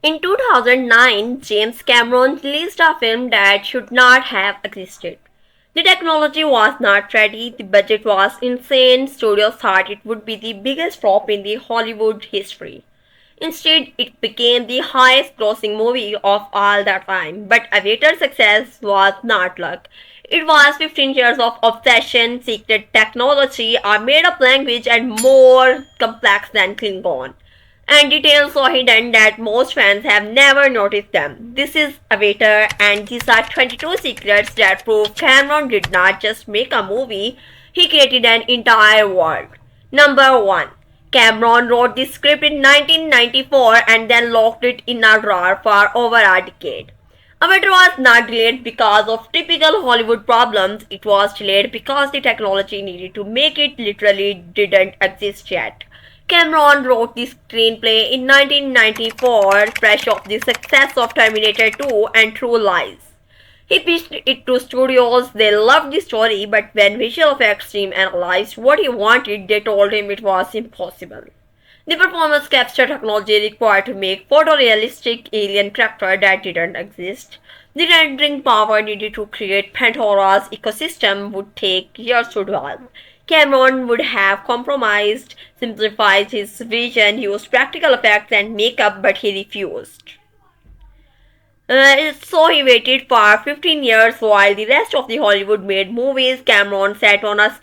In 2009, James Cameron released a film that should not have existed. The technology was not ready, the budget was insane, studios thought it would be the biggest flop in the Hollywood history. Instead, it became the highest grossing movie of all the time. But Avatar's success was not luck. It was 15 years of obsession, secret technology, a made up language, and more complex than Klingon. And details so hidden that most fans have never noticed them. This is Avatar, and these are 22 secrets that prove Cameron did not just make a movie, he created an entire world. Number 1. Cameron wrote the script in 1994 and then locked it in a drawer for over a decade. Avatar was not delayed because of typical Hollywood problems, it was delayed because the technology needed to make it literally didn't exist yet. Cameron wrote the screenplay in 1994, fresh off the success of Terminator 2 and True Lies. He pitched it to studios, they loved the story, but when visual effects team analyzed what he wanted, they told him it was impossible. The performance capture technology required to make photorealistic alien character that didn't exist. The rendering power needed to create Pandora's ecosystem would take years to develop. Cameron would have compromised, simplified his vision, used practical effects and makeup, but he refused. So he waited for 15 years while the rest of the Hollywood made movies. Cameron sat on a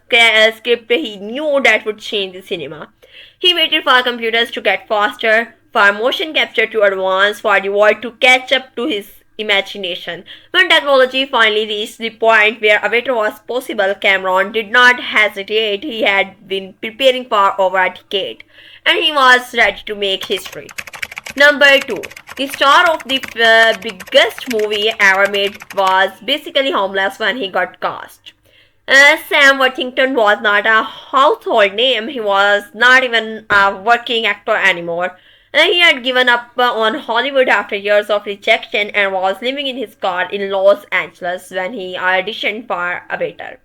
script he knew that would change the cinema. He waited for computers to get faster, for motion capture to advance, for the world to catch up to his imagination. When technology finally reached the point where Avatar was possible, Cameron did not hesitate. He had been preparing for over a decade, and he was ready to make history. Number 2. The star of the biggest movie ever made was basically homeless when he got cast. Sam Worthington was not a household name, he was not even a working actor anymore. He had given up on Hollywood after years of rejection and was living in his car in Los Angeles when he auditioned for Avatar.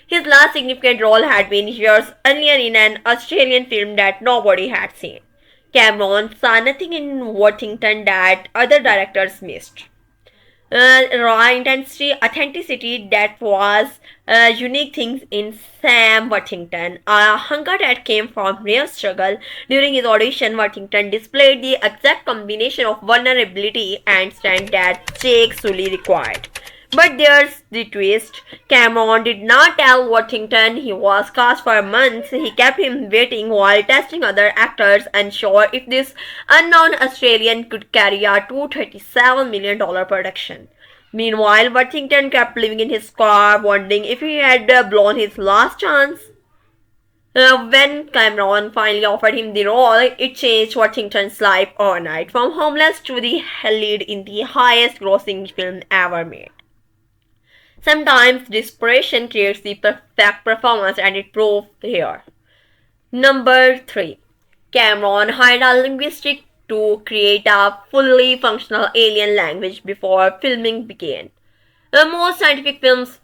His last significant role had been years earlier in an Australian film that nobody had seen. Cameron saw nothing in Worthington that other directors missed. Raw intensity, authenticity, that was unique things in Sam Worthington. A hunger that came from real struggle. During his audition, Worthington displayed the exact combination of vulnerability and strength that Jake Sully required. But there's the twist. Cameron did not tell Worthington he was cast for months. He kept him waiting while testing other actors, unsure if this unknown Australian could carry a $237 million production. Meanwhile, Worthington kept living in his car, wondering if he had blown his last chance. When Cameron finally offered him the role, it changed Worthington's life overnight, from homeless to the lead in the highest grossing film ever made. Sometimes desperation creates the perfect performance, and it proved here. Number 3. Cameron hired a linguist to create a fully functional alien language before filming began. Most scientific films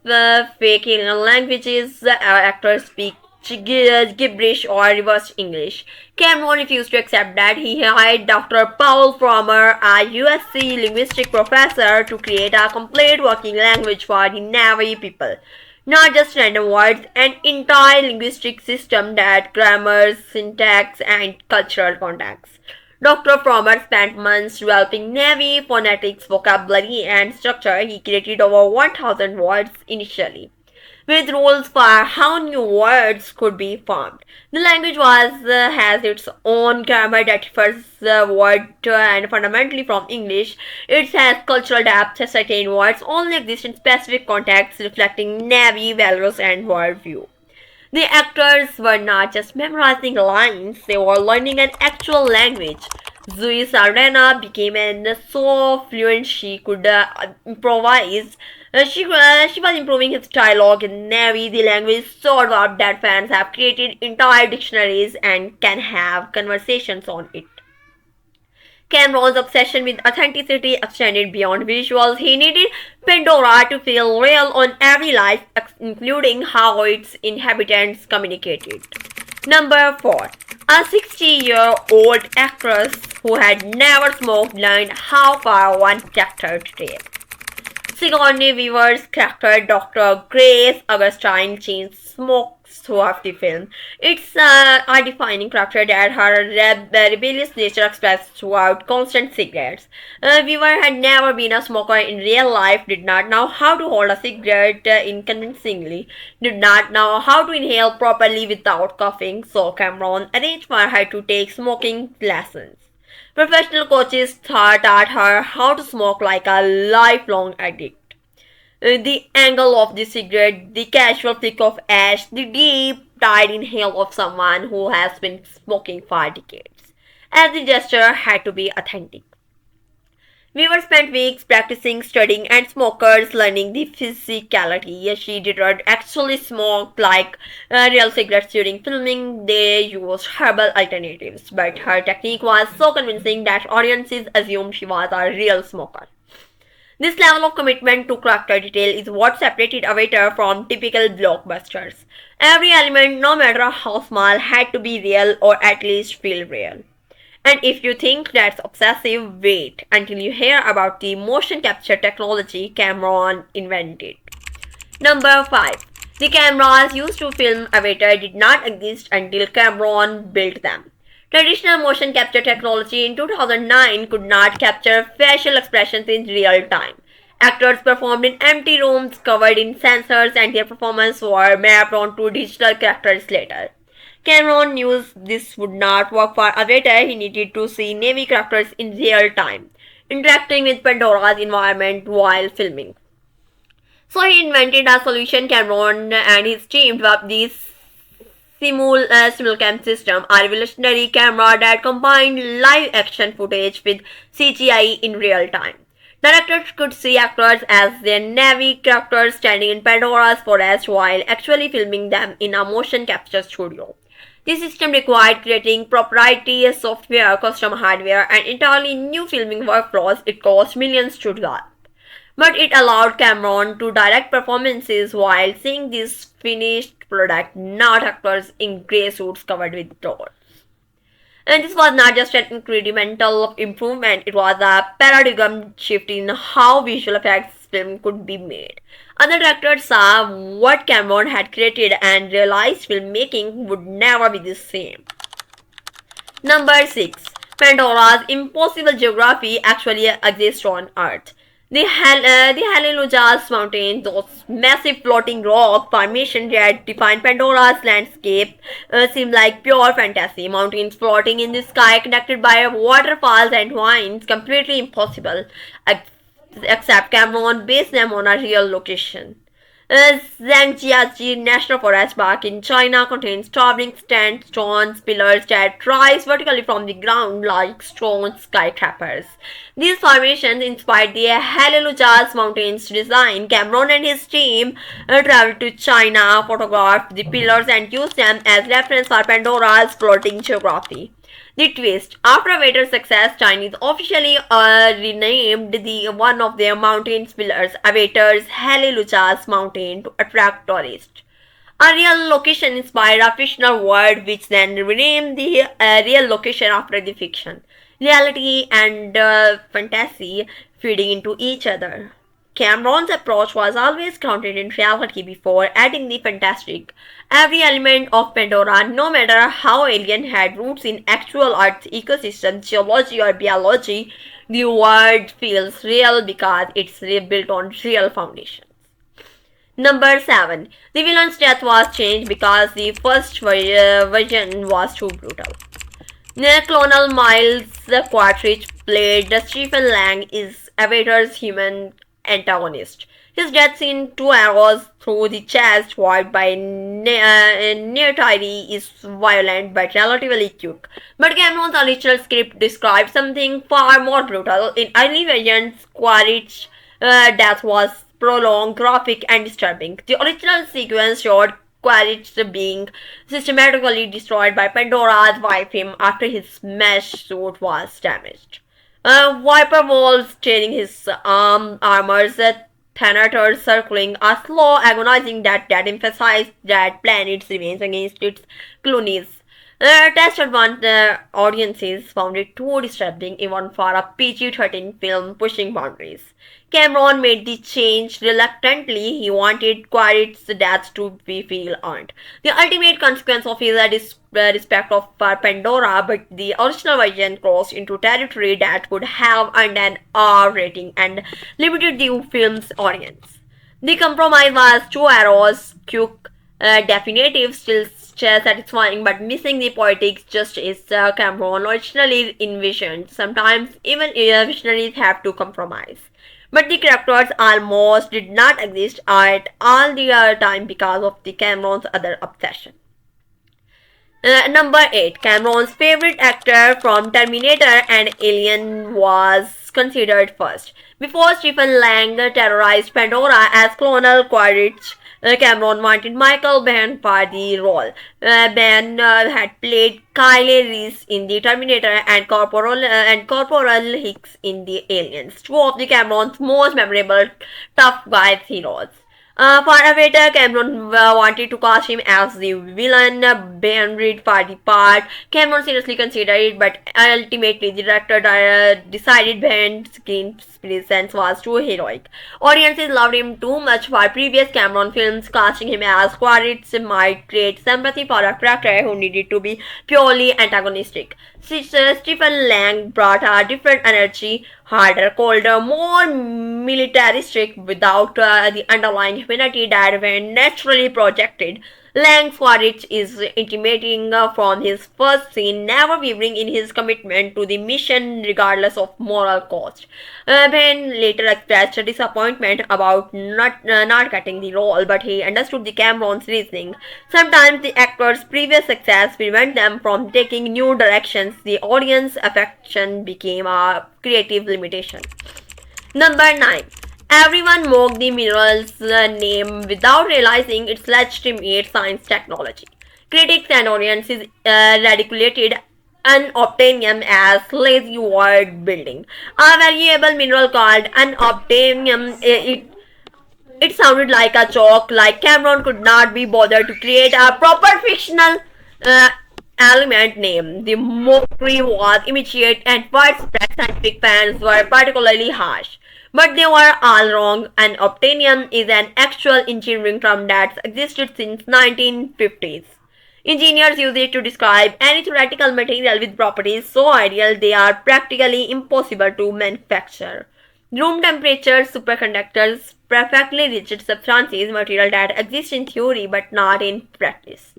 fake alien languages, actors speak gibberish or reverse English. Cameron refused to accept that. He hired Dr. Paul Fromer, a USC linguistic professor, to create a complete working language for the Navy people. Not just random words, an entire linguistic system that grammar, syntax, and cultural context. Dr. Fromer spent months developing Navy phonetics, vocabulary, and structure. He created over 1,000 words initially, with rules for how new words could be formed. The language has its own grammar that differs word and fundamentally from English. It has cultural depth. Certain words only exist in specific contexts, reflecting Navy values and worldview. The actors were not just memorizing lines, they were learning an actual language. Zoe Saldana became so fluent she could improvise. She was improving his dialogue in Navy. The language is so developed that fans have created entire dictionaries and can have conversations on it. Cameron's obsession with authenticity extended beyond visuals. He needed Pandora to feel real on every life, including how its inhabitants communicated. Number 4. A 60-year-old actress who had never smoked learned how far one character today. Sigourney Weaver's character, Dr. Grace Augustine, chains smokes throughout the film. It's a defining character that her rebellious nature expressed throughout constant cigarettes. Weaver had never been a smoker in real life, did not know how to hold a cigarette convincingly, did not know how to inhale properly without coughing, so Cameron arranged for her to take smoking lessons. Professional coaches taught her how to smoke like a lifelong addict. The angle of the cigarette, the casual flick of ash, the deep, tight inhale of someone who has been smoking for decades. Every gesture had to be authentic. Weaver spent weeks practicing, studying, and smokers learning the physicality. Yes, she did not actually smoke like real cigarettes during filming. They used herbal alternatives, but her technique was so convincing that audiences assumed she was a real smoker. This level of commitment to character detail is what separated Avatar from typical blockbusters. Every element, no matter how small, had to be real or at least feel real. And if you think that's obsessive, wait until you hear about the motion capture technology Cameron invented. Number 5. The cameras used to film Avatar did not exist until Cameron built them. Traditional motion capture technology in 2009 could not capture facial expressions in real time. Actors performed in empty rooms covered in sensors and their performances were mapped onto digital characters later. Cameron knew this would not work for Avatar. He needed to see Navy characters in real time, interacting with Pandora's environment while filming. So he invented a solution. Cameron and his team developed this simulcam system, a revolutionary camera that combined live action footage with CGI in real time. Directors could see actors as their Navy characters standing in Pandora's forest while actually filming them in a motion capture studio. This system required creating proprietary software, custom hardware, and entirely new filming workflows. It cost millions to develop. But it allowed Cameron to direct performances while seeing this finished product, not actors in grey suits covered with dots. And this was not just an incremental improvement, it was a paradigm shift in how visual effects film could be made. Other directors saw what Cameron had created and realized filmmaking would never be the same. Number 6. Pandora's impossible geography actually exists on Earth. The Hallelujah's mountains, those massive floating rock formations that define Pandora's landscape, seem like pure fantasy. Mountains floating in the sky, connected by waterfalls and vines, completely impossible. Except Cameron based them on a real location. Zhangjiajie National Forest Park in China contains towering sandstone pillars that rise vertically from the ground like stone skyscrapers. These formations inspired the Hallelujah's Mountains design. Cameron and his team traveled to China, photographed the pillars, and used them as reference for Pandora's floating geography. The twist: after Avatar's success, Chinese officially renamed one of their mountain pillars Avatar's Hallelujah's Mountain to attract tourists. A real location inspired a fictional world, which then renamed the real location after the fiction. Reality and fantasy feeding into each other. Cameron's approach was always grounded in reality before adding the fantastic. Every element of Pandora, no matter how alien, had roots in actual Earth ecosystem, geology or biology. The world feels real because it's built on real foundations. Number 7. The villain's death was changed because the first version was too brutal. Colonel Miles Quaritch, played Stephen Lang, is Avatar's human antagonist. His death seen 2 arrows through the chest void by Neytiri is violent but relatively quick. But Cameron's original script described something far more brutal. In early versions, Quaritch's death was prolonged, graphic, and disturbing. The original sequence showed Quaritch being systematically destroyed by Pandora's wife him after his mesh suit was damaged. Viper wolves tearing his armors, Thanators circling, a slow, agonizing death that emphasized that planet's revenge against its clonies. Tested one audiences found it too disturbing even for a PG-13 film pushing boundaries. Cameron made the change reluctantly. He wanted Quaritch's death to be feel earned. The ultimate consequence of his respect of for Pandora, but the original version crossed into territory that could have earned an R rating and limited the film's audience. The compromise was two arrows, quick, definitive, still satisfying, but missing the poetic justice Cameron originally envisioned. Sometimes even visionaries have to compromise. But the characters almost did not exist at all the time because of the Cameron's other obsession. Number 8. Cameron's favorite actor from Terminator and Alien was considered first. Before Stephen Lang terrorized Pandora as Colonel Quaritch, Cameron wanted Michael Biehn for the role. Biehn had played Kyle Reese in The Terminator and Corporal Hicks in The Aliens, two of the Cameron's most memorable tough guys heroes. For Avatar, Cameron wanted to cast him as the villain, Ben Reed for the part. Cameron seriously considered it, but ultimately the director decided Ben's screen presence was too heroic. Audiences loved him too much for previous Cameron films. Casting him as Quaritch might create sympathy for a character who needed to be purely antagonistic. Stephen Lang brought a different energy, harder, colder, more militaristic without the underlying humanity that were naturally projected. Lang's Quaritch is intimidating from his first scene, never wavering in his commitment to the mission regardless of moral cost. Ben later expressed disappointment about not getting the role, but he understood the Cameron's reasoning. Sometimes the actor's previous success prevent them from taking new directions. The audience affection became a creative limitation. Number 9. Everyone mocked the mineral's name without realizing its legitimate science technology. Critics and audiences ridiculed unobtainium as lazy word building. A valuable mineral called unobtainium, it sounded like a joke, like Cameron could not be bothered to create a proper fictional uh, element name. The mockery was immediate and widespread. Scientific fans were particularly harsh. But they were all wrong, and obtainium is an actual engineering term that's existed since 1950s. Engineers use it to describe any theoretical material with properties so ideal they are practically impossible to manufacture. Room temperature superconductors, perfectly rigid substances, material that exist in theory but not in practice.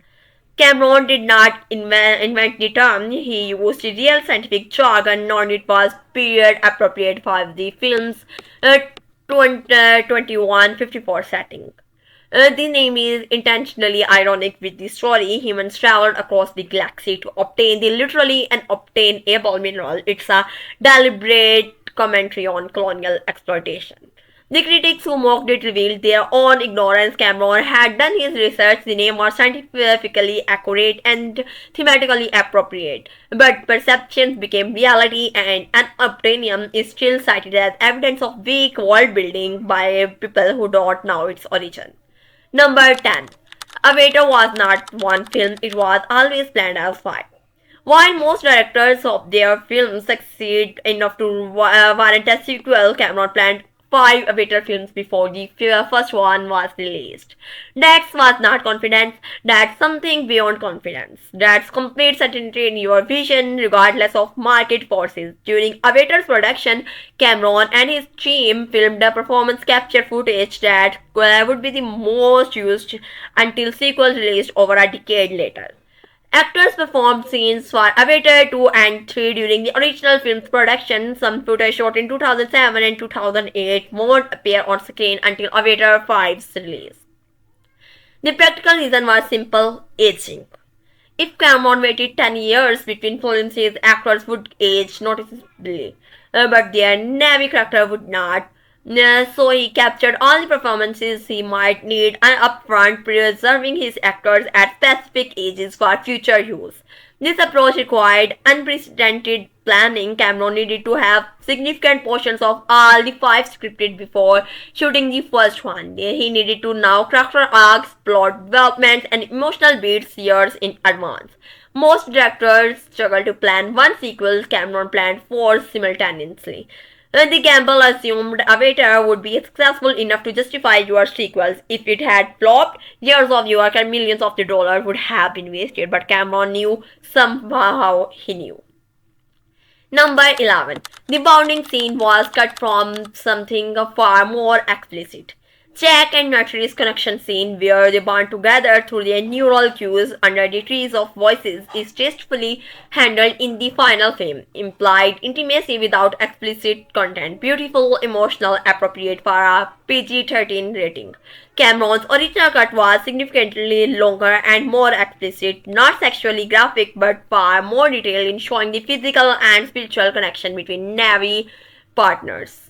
Cameron did not invent the term, he used real scientific jargon, and it was period appropriate for the film's 2154 setting. The name is intentionally ironic with the story. Humans traveled across the galaxy to obtain the literally unobtainable mineral. It's a deliberate commentary on colonial exploitation. The critics who mocked it revealed their own ignorance. Cameron had done his research. The name was scientifically accurate and thematically appropriate. But perceptions became reality, and unobtainium is still cited as evidence of weak world building by people who don't know its origin. Number 10. Avatar was not one film, it was always planned as five. While most directors of their films succeed enough to warrant a sequel, Cameron planned five Avatar films before the first one was released. That was not confidence, that's something beyond confidence. That's complete certainty in your vision, regardless of market forces. During Avatar's production, Cameron and his team filmed the performance capture footage that would be the most used until sequel released over a decade later. Actors performed scenes for Avatar 2 and 3 during the original film's production. Some footage shot in 2007 and 2008 won't appear on screen until Avatar 5's release. The practical reason was simple: aging. If Cameron waited 10 years between films, his actors would age noticeably, but their Navy character would not. So he captured all the performances he might need and upfront, preserving his actors at specific ages for future use. This approach required unprecedented planning. Cameron needed to have significant portions of all the five scripted before shooting the first one. He needed to know character arcs, plot developments, and emotional beats years in advance. Most directors struggle to plan one sequel. Cameron planned four simultaneously. The gamble assumed Avatar would be successful enough to justify your sequels. If it had flopped, years of work and millions of the dollars would have been wasted. But Cameron knew somehow he knew. Number 11. The bounding scene was cut from something far more explicit. Jack and Natalie's connection scene, where they bond together through their neural cues under the trees of voices, is tastefully handled in the final film. Implied intimacy without explicit content. Beautiful, emotional, appropriate for a PG-13 rating. Cameron's original cut was significantly longer and more explicit, not sexually graphic but far more detailed in showing the physical and spiritual connection between Navy partners.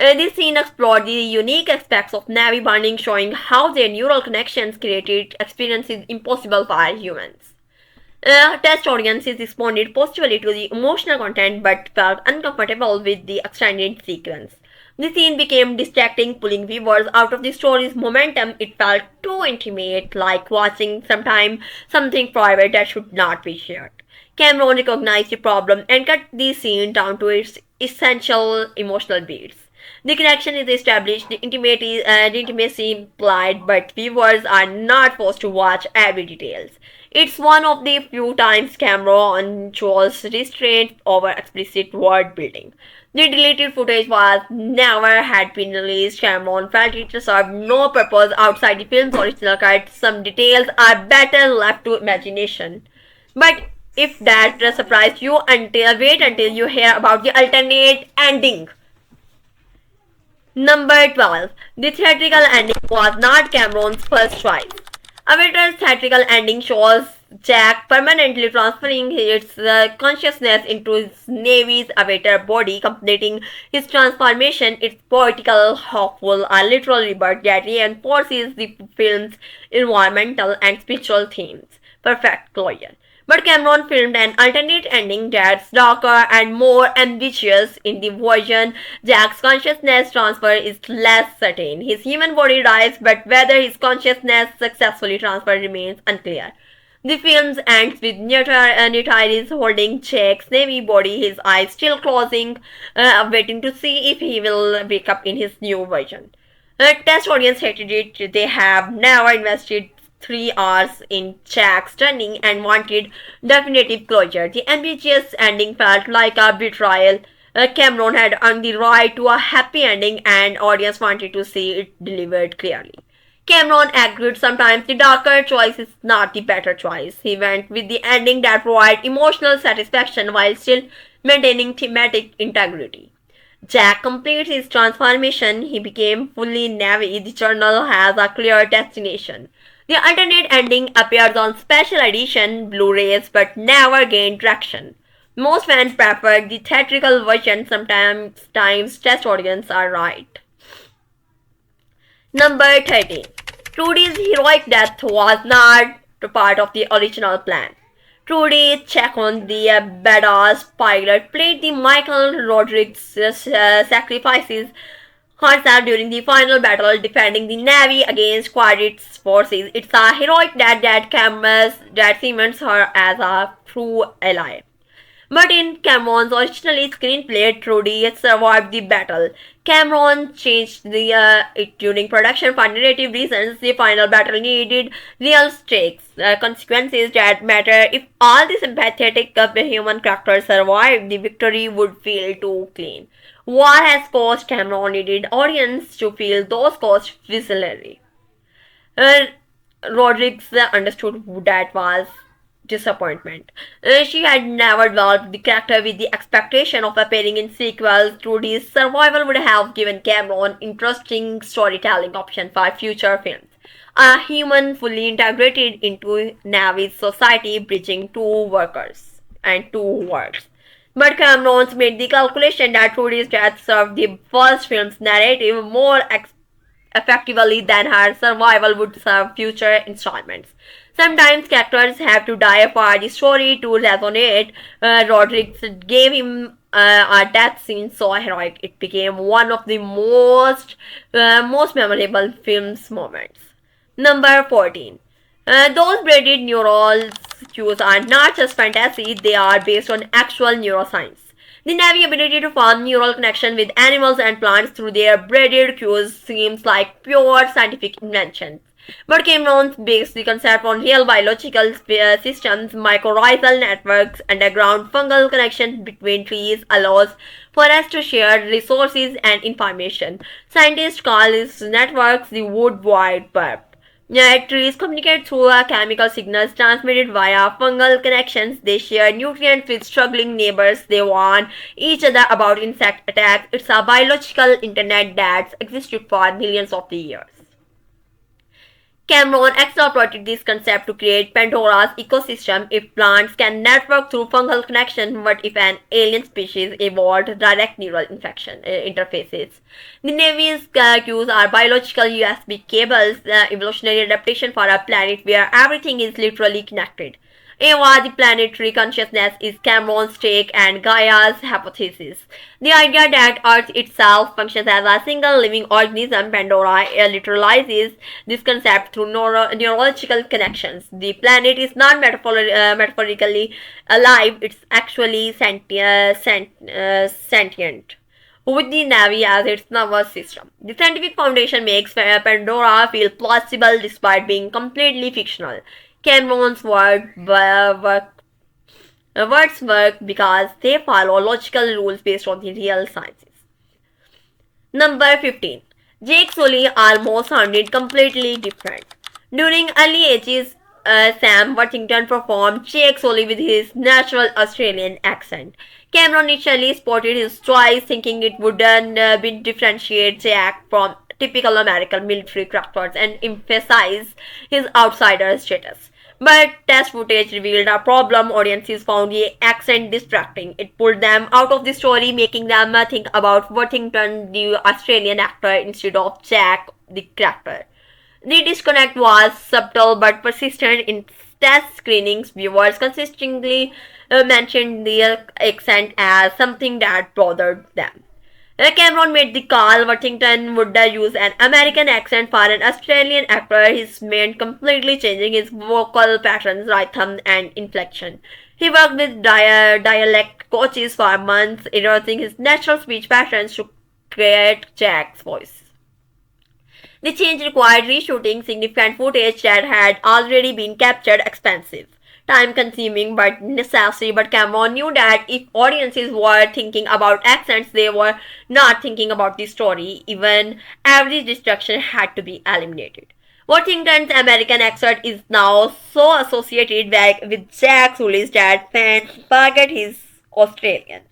This scene explored the unique aspects of Navy bonding, showing how their neural connections created experiences impossible for humans. Test audiences responded positively to the emotional content but felt uncomfortable with the extended sequence. The scene became distracting, pulling viewers out of the story's momentum. It felt too intimate, like watching something private that should not be shared. Cameron recognized the problem and cut the scene down to its essential emotional beats. The connection is established, the intimacy implied, but viewers are not forced to watch every detail. It's one of the few times Cameron chose restraint over explicit word building. The deleted footage was never had been released. Cameron felt it served no purpose outside the film's original cut. Some details are better left to imagination. But if that surprised you, wait until you hear about the alternate ending. Number 12. The theatrical ending was not Cameron's first choice. Avatar's theatrical ending shows Jack permanently transferring his consciousness into his Navy's Avatar body, completing his transformation. It's poetical, hopeful, a literal rebirth that reinforces the film's environmental and spiritual themes. Perfect closure. But Cameron filmed an alternate ending that's darker and more ambitious. In the version, Jack's consciousness transfer is less certain. His human body dies, but whether his consciousness successfully transferred remains unclear. The film ends with Neytiri holding Jack's navy body, his eyes still closing, waiting to see if he will wake up in his new version. The test audience hated it. They have never invested 3 hours in Jack's turning and wanted definitive closure. The ambiguous ending felt like a betrayal. Cameron had earned the right to a happy ending and audience wanted to see it delivered clearly. Cameron agreed sometimes the darker choice is not the better choice. He went with the ending that provided emotional satisfaction while still maintaining thematic integrity. Jack completes his transformation. He became fully Navy. The journal has a clear destination. The alternate ending appears on special edition Blu-rays but never gained traction. Most fans preferred the theatrical version. Sometimes test audiences are right. Number 13. Trudy's heroic death was not part of the original plan. Trudy Chacon, the badass pilot, played the Michael Rodriguez sacrifices herself during the final battle defending the Navy against Quadrit's forces. It's a heroic death that cements her as a true ally. But in Cameron's originally screenplay, Trudy survived the battle. Cameron changed it during production for narrative reasons. The final battle needed real stakes, consequences that matter. If all the sympathetic human characters survived, the victory would feel too clean. War has cost. Cameron needed audience to feel those costs viscerally. Uh, Rodriguez understood that was disappointment. She had never developed the character with the expectation of appearing in sequels. Trudy's survival would have given Cameron interesting storytelling option for future films. A human fully integrated into Navy's society, bridging two workers and two worlds. But Cameron's made the calculation that Trudy's death served the first film's narrative more effectively than her survival would serve future installments. Sometimes characters have to die for the story to resonate. Rodriguez gave him a death scene so heroic it became one of the most memorable film's moments. Number 14. Those braided neural cues are not just fantasy, they are based on actual neuroscience. The Navy ability to form neural connection with animals and plants through their braided cues seems like pure scientific invention. But Cameron based the concept on real biological systems, mycorrhizal networks, underground fungal connections between trees allows for us to share resources and information. Scientists call these networks the wood wide web. Trees communicate through chemical signals transmitted via fungal connections. They share nutrients with struggling neighbors. They warn each other about insect attacks. It's a biological internet that's existed for millions of years. Cameron exploited this concept to create Pandora's ecosystem. If plants can network through fungal connection, what if an alien species evolved direct neural interfaces? The Navy's cues are biological USB cables, evolutionary adaptation for a planet where everything is literally connected. Eva, the planetary consciousness, is Cameron's take and Gaia's hypothesis. The idea that Earth itself functions as a single living organism, Pandora literalizes this concept through neurological connections. The planet is not metaphorically alive, it's actually sentient with the Navy as its nervous system. The scientific foundation makes Pandora feel plausible despite being completely fictional. Cameron's words work because they follow logical rules based on the real sciences. Number 15. Jake Sully almost sounded completely different. During early ages, Sam Worthington performed Jake Sully with his natural Australian accent. Cameron initially spotted his choice, thinking it wouldn't differentiate Jack from typical American military characters and emphasize his outsider status. But test footage revealed a problem. Audiences found the accent distracting. It pulled them out of the story, making them think about Worthington, the Australian actor, instead of Jack, the character. The disconnect was subtle but persistent. In test screenings, viewers consistently mentioned the accent as something that bothered them. Cameron made the call Worthington would use an American accent for an Australian actor. This meant completely changing his vocal patterns, rhythm, and inflection. He worked with dialect coaches for months, erasing his natural speech patterns to create Jack's voice. The change required reshooting significant footage that had already been captured, expensive, time consuming but necessary. But Cameron knew that if audiences were thinking about accents, they were not thinking about the story. Even average distraction had to be eliminated. Worthington's American accent is now so associated with Jack Sully's that fans forget his Australian.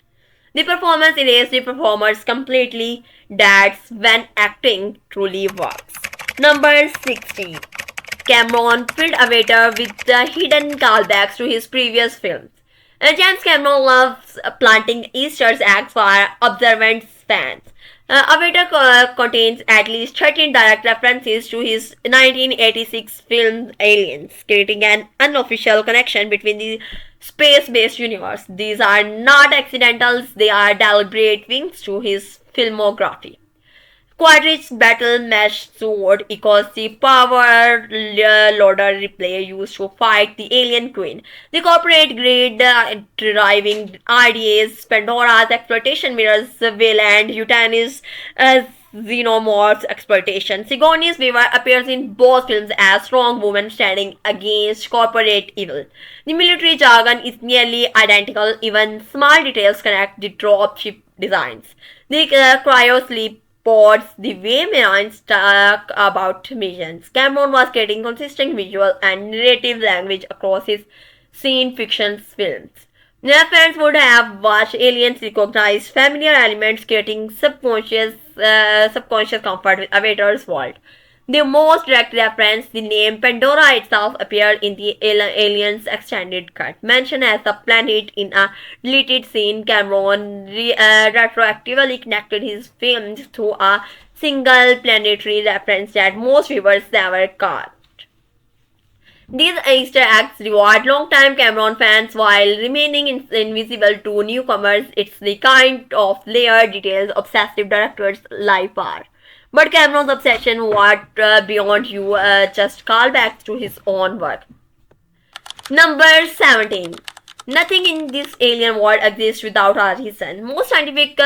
The performance erased the performers completely. That's when acting truly works. Number 16. Cameron filled a waiter with the hidden callbacks to his previous films. James Cameron loves planting Easter eggs for observant fans. Avatar contains at least 13 direct references to his 1986 film Aliens, creating an unofficial connection between the space-based universe. These are not accidentals, they are deliberate winks to his filmography. Quadrich's battle mesh sword echoes the power loader replay used to fight the alien queen. The corporate grid driving RDA's Pandora's exploitation mirrors Wayland Yutani's xenomorph's exploitation. Sigourney's Weaver appears in both films as strong woman standing against corporate evil. The military jargon is nearly identical, even small details connect the dropship designs. The cryo-sleep pods, the way Marines talk about missions. Cameron was creating consistent visual and narrative language across his scene fiction films. Their fans would have watched aliens recognize familiar elements, creating subconscious comfort with Avatar's world. The most direct reference, the name Pandora itself, appeared in the Aliens extended cut, mentioned as a planet in a deleted scene. Cameron retroactively connected his films to a single planetary reference that most viewers never caught. These Easter eggs reward long-time Cameron fans while remaining invisible to newcomers. It's the kind of layered details obsessive directors life are. But Cameron's obsession went beyond just callbacks to his own work. Number 17. Nothing in this alien world exists without a reason. Most scientific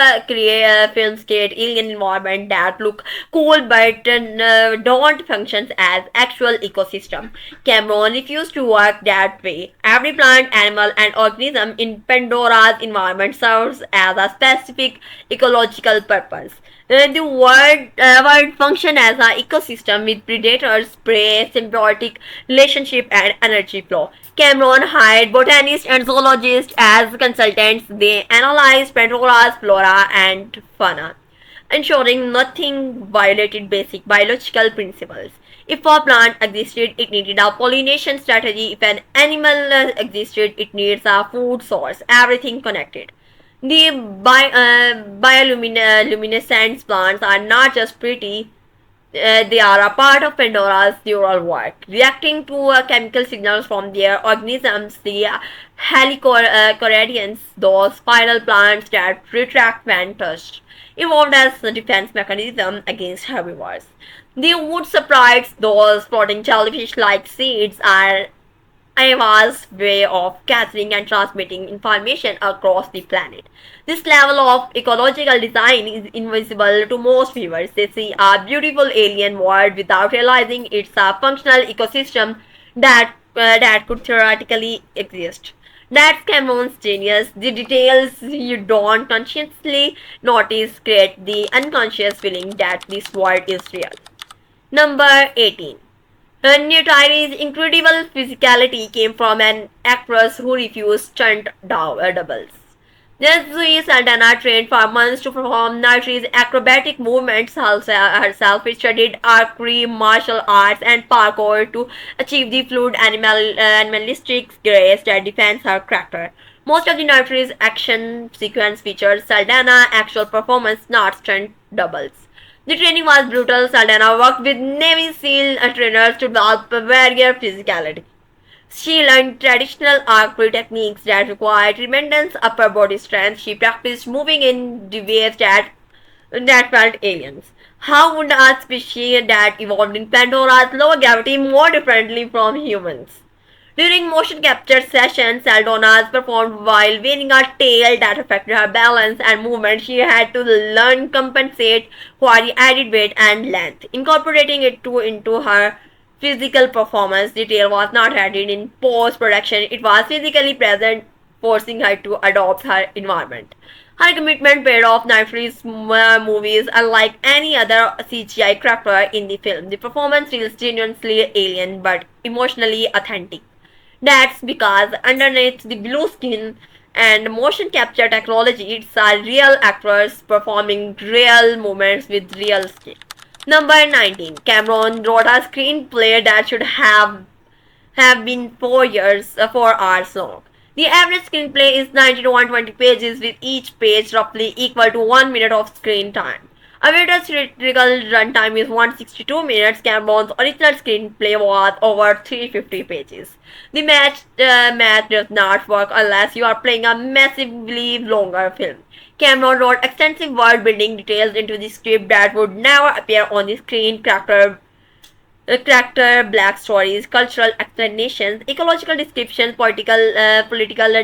films create alien environments that look cool but don't function as actual ecosystem. Cameron refused to work that way. Every plant, animal, and organism in Pandora's environment serves as a specific ecological purpose. The world function as an ecosystem with predators, prey, symbiotic relationship, and energy flow. Cameron hired botanists and zoologists as consultants. They analyzed Pandora's flora and fauna, ensuring nothing violated basic biological principles. If a plant existed, it needed a pollination strategy. If an animal existed, it needs a food source. Everything connected. The bioluminescent plants are not just pretty, they are a part of Pandora's neural work. Reacting to chemical signals from their organisms, the helicorydians, those spiral plants that retract when touched, evolved as a defense mechanism against herbivores. The wood sprites, those floating jellyfish-like seeds, are Ava's way of gathering and transmitting information across the planet. This level of ecological design is invisible to most viewers. They see a beautiful alien world without realizing it's a functional ecosystem that could theoretically exist. That's Cameron's genius. The details you don't consciously notice create the unconscious feeling that this world is real. Number 18. Neytiri's incredible physicality came from an actress who refused stunt doubles. Zoe Saldana trained for months to perform Neytiri's acrobatic movements herself. She studied archery, martial arts, and parkour to achieve the fluid animalistic grace that defines her character. Most of the Neytiri's action sequence features Saldana actual performance, not stunt doubles. The training was brutal. Saldana worked with Navy SEAL trainers to develop warrior physicality. She learned traditional archery techniques that required tremendous upper body strength. She practiced moving in the waves that felt aliens. How would a species that evolved in Pandora's low gravity more differently from humans? During motion capture sessions, Saldana performed while wearing a tail that affected her balance and movement. She had to learn compensate for the added weight and length. Incorporating into her physical performance, the tail was not added in post-production. It was physically present, forcing her to adopt her environment. Her commitment paid off. Neytiri's movies, unlike any other CGI character in the film, the performance feels genuinely alien but emotionally authentic. That's because underneath the blue skin and motion capture technology, it's our real actors performing real movements with real skill. Number 19. Cameron wrote a screenplay that should have been 4 hours long. The average screenplay is 90 to 120 pages, with each page roughly equal to 1 minute of screen time. Avatar's theatrical runtime is 162 minutes. Cameron's original screenplay was over 350 pages. The math does not work unless you are playing a massively longer film. Cameron wrote extensive world building details into the script that would never appear on the screen. Character black stories, cultural explanations, ecological descriptions, political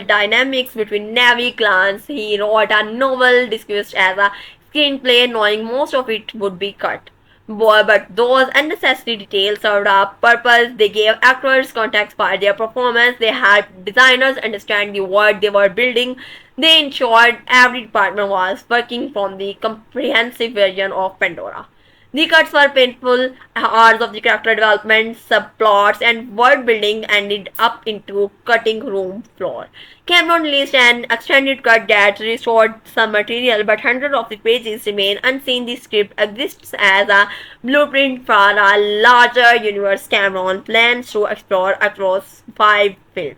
dynamics between Navy clans. He wrote a novel discussed as a screenplay, knowing most of it would be cut. But those unnecessary details served a purpose. They gave actors context for their performance. They helped designers understand the world they were building. They ensured every department was working from the comprehensive version of Pandora. The cuts were painful, hours of the character development, subplots, and world building ended up into cutting room floor. Cameron released an extended cut that restored some material, but hundreds of the pages remain unseen. The script exists as a blueprint for a larger universe Cameron plans to explore across 5 films.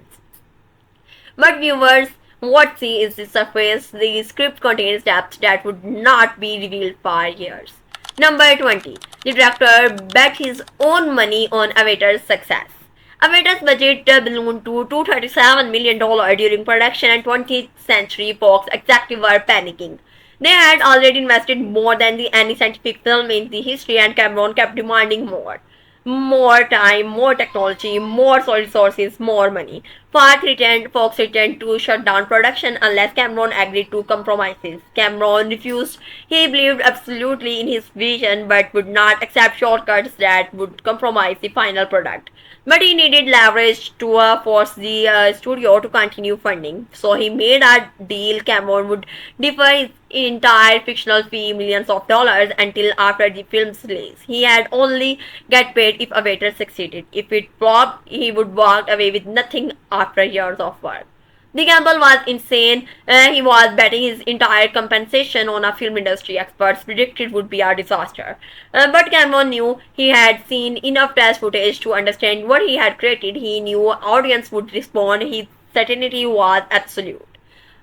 But viewers what see is the surface. The script contains depth that would not be revealed for years. Number 20. The director bet his own money on Avatar's success. Avatar's budget ballooned to $237 million during production, and 20th Century Fox executives were panicking. They had already invested more than any scientific film in the history, and Cameron kept demanding more. More time, more technology, more resources, more money. Fox threatened to shut down production unless Cameron agreed to compromises. Cameron refused. He believed absolutely in his vision but would not accept shortcuts that would compromise the final product. But he needed leverage to force the studio to continue funding. So he made a deal. Cameron would defer his entire fictional fee, millions of dollars, until after the film's release. He had only get paid if Avatar succeeded. If it flopped, he would walk away with nothing after years of work. The gamble was insane. He was betting his entire compensation on a film industry experts predicted would be a disaster. But Cameron knew he had seen enough test footage to understand what he had created. He knew audience would respond. His certainty was absolute.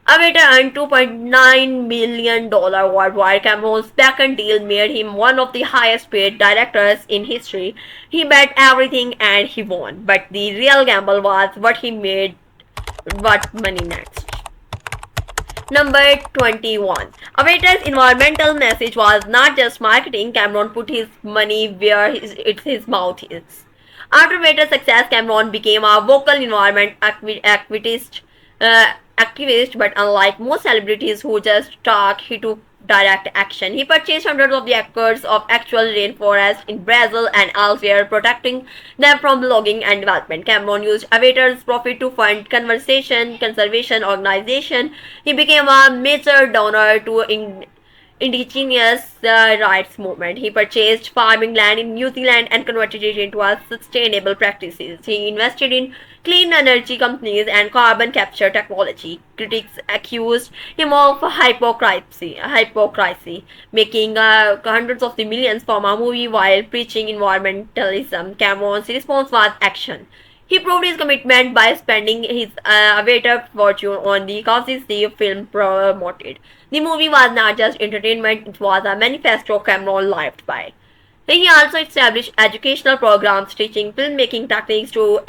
Avatar earned $2.9 million worldwide. Cameron's second deal made him one of the highest paid directors in history. He bet everything and he won. But the real gamble was what money next. Number 21. Avatar's environmental message was not just marketing. Cameron put his money where his mouth is. After Avatar's success, Cameron became a vocal environment activist, but unlike most celebrities who just talk, he took direct action. He purchased hundreds of the acres of actual rainforest in Brazil and elsewhere, protecting them from logging and development. Cameron used Avatar's profit to fund conservation organization. He became a major donor to indigenous rights movement. He purchased farming land in New Zealand and converted it into a sustainable practices. He invested in clean energy companies and carbon capture technology. Critics accused him of hypocrisy, making hundreds of the millions from a movie while preaching environmentalism. Cameron's response was action. He proved his commitment by spending his Avatar fortune on the causes the film promoted. The movie was not just entertainment, it was a manifesto Cameron lived by. He also established educational programs teaching filmmaking techniques to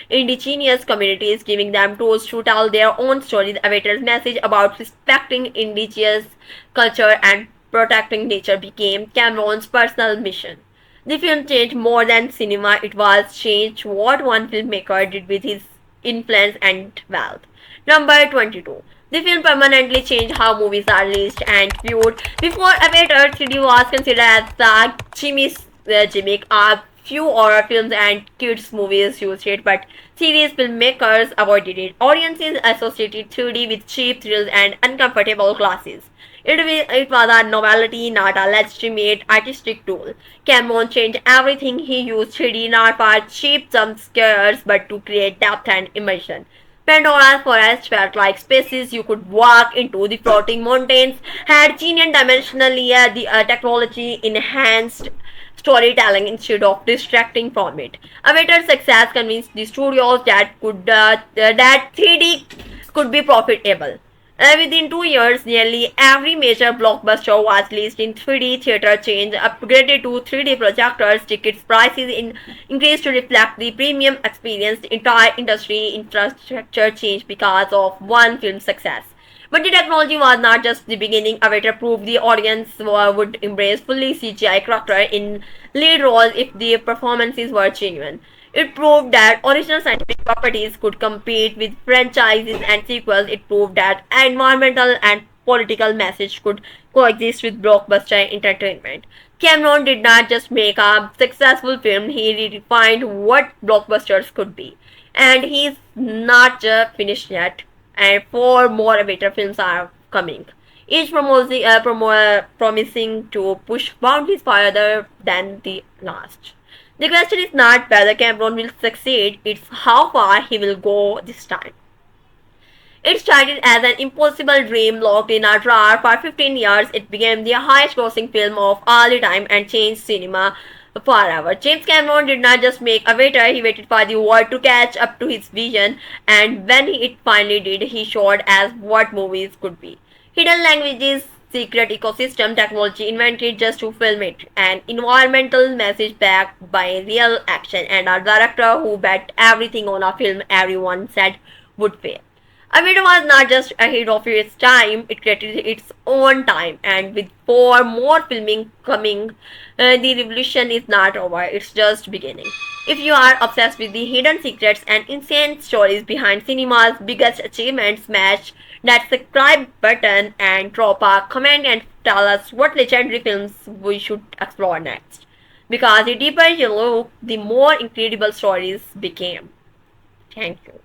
indigenous communities, giving them tools to tell their own stories. Avatar's message about respecting indigenous culture and protecting nature became Cameron's personal mission. The film changed more than cinema, it was changed what one filmmaker did with his influence and wealth. Number 22. The film permanently changed how movies are released and viewed. Before Avatar, 3D was considered as the gimmick. A few horror films and kids movies used it, but serious filmmakers avoided it. Audiences associated 3D with cheap thrills and uncomfortable glasses. It was a novelty, not a legitimate artistic tool. Cameron changed everything. He used 3D not for cheap jump scares, but to create depth and immersion. Pandora's forest felt like spaces you could walk into. The floating mountains had genius dimensionally. The technology enhanced storytelling instead of distracting from it. Avatar's success convinced the studios that 3D could be profitable. Within 2 years, nearly every major blockbuster was released in 3D. Theater chains upgraded to 3D projectors. Tickets prices increased to reflect the premium experience. The entire industry infrastructure changed because of one film's success. But the technology was not just the beginning. Avatar proved the audience would embrace fully CGI characters in lead roles if the performances were genuine. It proved that original scientific properties could compete with franchises and sequels. It proved that environmental and political message could coexist with blockbuster entertainment. Cameron did not just make a successful film, he redefined what blockbusters could be. And he's not just finished yet, and 4 more Avatar films are coming. each promising to push boundaries farther than the last. The question is not whether Cameron will succeed, it's how far he will go this time. It started as an impossible dream locked in a drawer. For 15 years, it became the highest grossing film of all the time and changed cinema forever. James Cameron did not just make Avatar, he waited for the world to catch up to his vision, and when it finally did, he showed us what movies could be. Hidden languages, secret ecosystem technology invented just to film it, an environmental message backed by real action, and a director who bet everything on a film everyone said would fail. Avida was not just ahead of its time, it created its own time, and with four more filming coming, the revolution is not over, it's just beginning. If you are obsessed with the hidden secrets and insane stories behind cinema's biggest achievements, smash that subscribe button and drop a comment and tell us what legendary films we should explore next. Because the deeper you look, the more incredible stories became. Thank you.